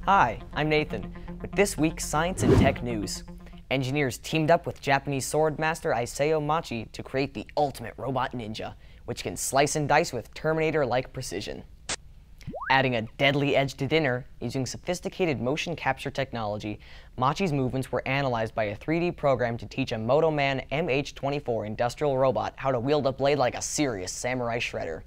Hi, I'm Nathan, with this week's Science and Tech News. Engineers teamed up with Japanese sword master Isao Machi to create the ultimate robot ninja, which can slice and dice with Terminator-like precision. Adding a deadly edge to dinner, using sophisticated motion capture technology, Machi's movements were analyzed by a 3D program to teach a Motoman MH24 industrial robot how to wield a blade like a serious samurai shredder.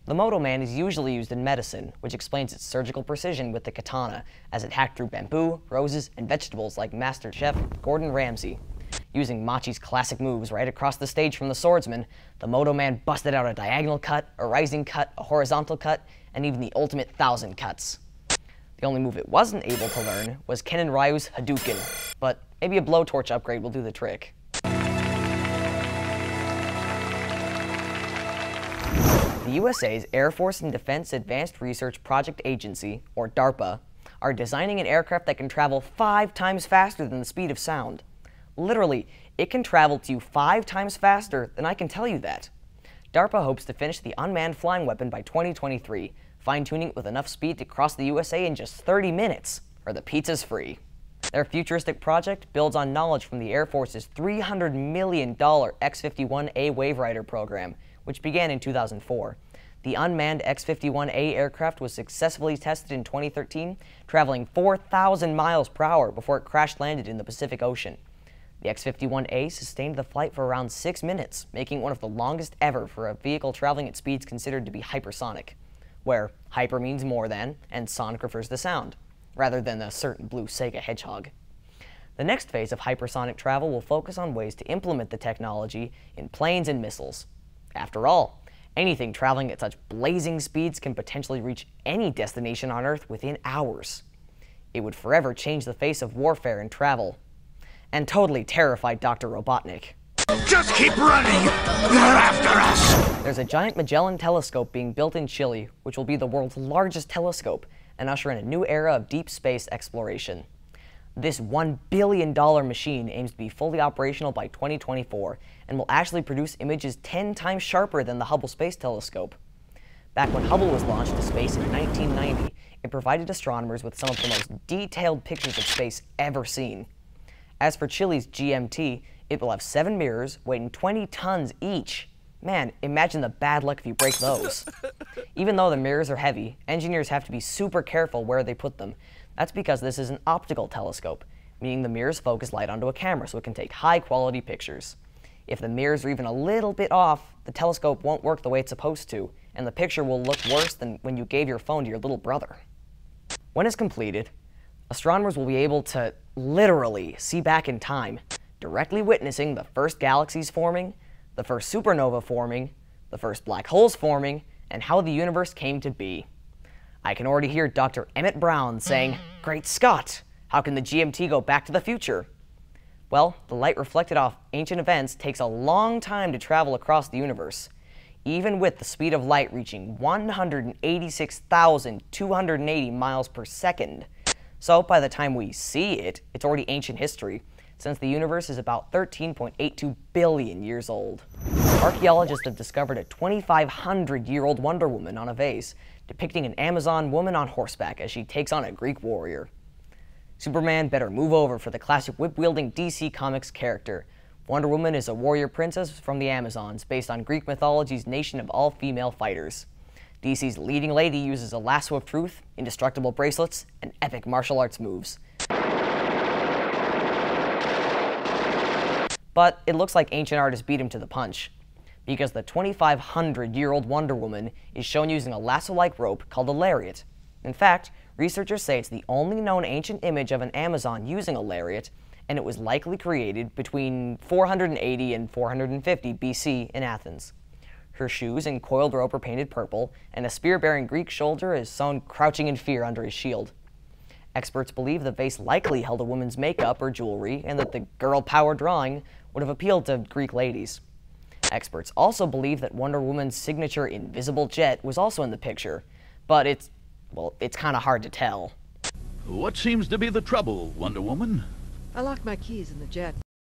The Motoman is usually used in medicine, which explains its surgical precision with the katana, as it hacked through bamboo, roses, and vegetables like Master Chef Gordon Ramsay. Using Machi's classic moves right across the stage from the swordsman, the Motoman busted out a diagonal cut, a rising cut, a horizontal cut, and even the ultimate 1,000 cuts. The only move it wasn't able to learn was Ken and Ryu's Hadouken, but maybe a blowtorch upgrade will do the trick. The USA's Air Force and Defense Advanced Research Project Agency, or DARPA, are designing an aircraft that can travel 5 times faster than the speed of sound. Literally, it can travel to you 5 times faster than I can tell you that. DARPA hopes to finish the unmanned flying weapon by 2023, fine-tuning it with enough speed to cross the USA in just 30 minutes, or the pizza's free. Their futuristic project builds on knowledge from the Air Force's $300 million X-51A Waverider program, which began in 2004. The unmanned X-51A aircraft was successfully tested in 2013, traveling 4,000 miles per hour before it crash-landed in the Pacific Ocean. The X-51A sustained the flight for around 6 minutes, making it one of the longest ever for a vehicle traveling at speeds considered to be hypersonic, where hyper means more than, and sonic refers to sound, rather than a certain blue Sega Hedgehog. The next phase of hypersonic travel will focus on ways to implement the technology in planes and missiles. After all, anything traveling at such blazing speeds can potentially reach any destination on Earth within hours. It would forever change the face of warfare and travel, and totally terrify Dr. Robotnik. Just keep running! They're after us! There's a giant Magellan telescope being built in Chile, which will be the world's largest telescope and usher in a new era of deep space exploration. This $1 billion machine aims to be fully operational by 2024 and will actually produce images 10 times sharper than the Hubble Space Telescope. Back when Hubble was launched to space in 1990, it provided astronomers with some of the most detailed pictures of space ever seen. As for Chile's GMT, it will have 7 mirrors weighing 20 tons each. Man, imagine the bad luck if you break those. Even though the mirrors are heavy, engineers have to be super careful where they put them. That's because this is an optical telescope, meaning the mirrors focus light onto a camera so it can take high-quality pictures. If the mirrors are even a little bit off, the telescope won't work the way it's supposed to, and the picture will look worse than when you gave your phone to your little brother. When it's completed, astronomers will be able to literally see back in time, directly witnessing the first galaxies forming, the first supernova forming, the first black holes forming, and how the universe came to be. I can already hear Dr. Emmett Brown saying, "Great Scott, how can the GMT go back to the future?" Well, the light reflected off ancient events takes a long time to travel across the universe, even with the speed of light reaching 186,280 miles per second. So by the time we see it, it's already ancient history, since the universe is about 13.82 billion years old. Archaeologists have discovered a 2,500-year-old Wonder Woman on a vase, depicting an Amazon woman on horseback as she takes on a Greek warrior. Superman better move over for the classic whip-wielding DC Comics character. Wonder Woman is a warrior princess from the Amazons, based on Greek mythology's nation of all-female fighters. DC's leading lady uses a lasso of truth, indestructible bracelets, and epic martial arts moves. But it looks like ancient artists beat him to the punch, because the 2,500-year-old Wonder Woman is shown using a lasso-like rope called a lariat. In fact, researchers say it's the only known ancient image of an Amazon using a lariat, and it was likely created between 480 and 450 BC in Athens. Her shoes and coiled rope are painted purple, and a spear-bearing Greek soldier is sewn crouching in fear under his shield. Experts believe the vase likely held a woman's makeup or jewelry, and that the girl power drawing would have appealed to Greek ladies. Experts also believe that Wonder Woman's signature invisible jet was also in the picture, but it's kind of hard to tell. What seems to be the trouble, Wonder Woman? I locked my keys in the jet.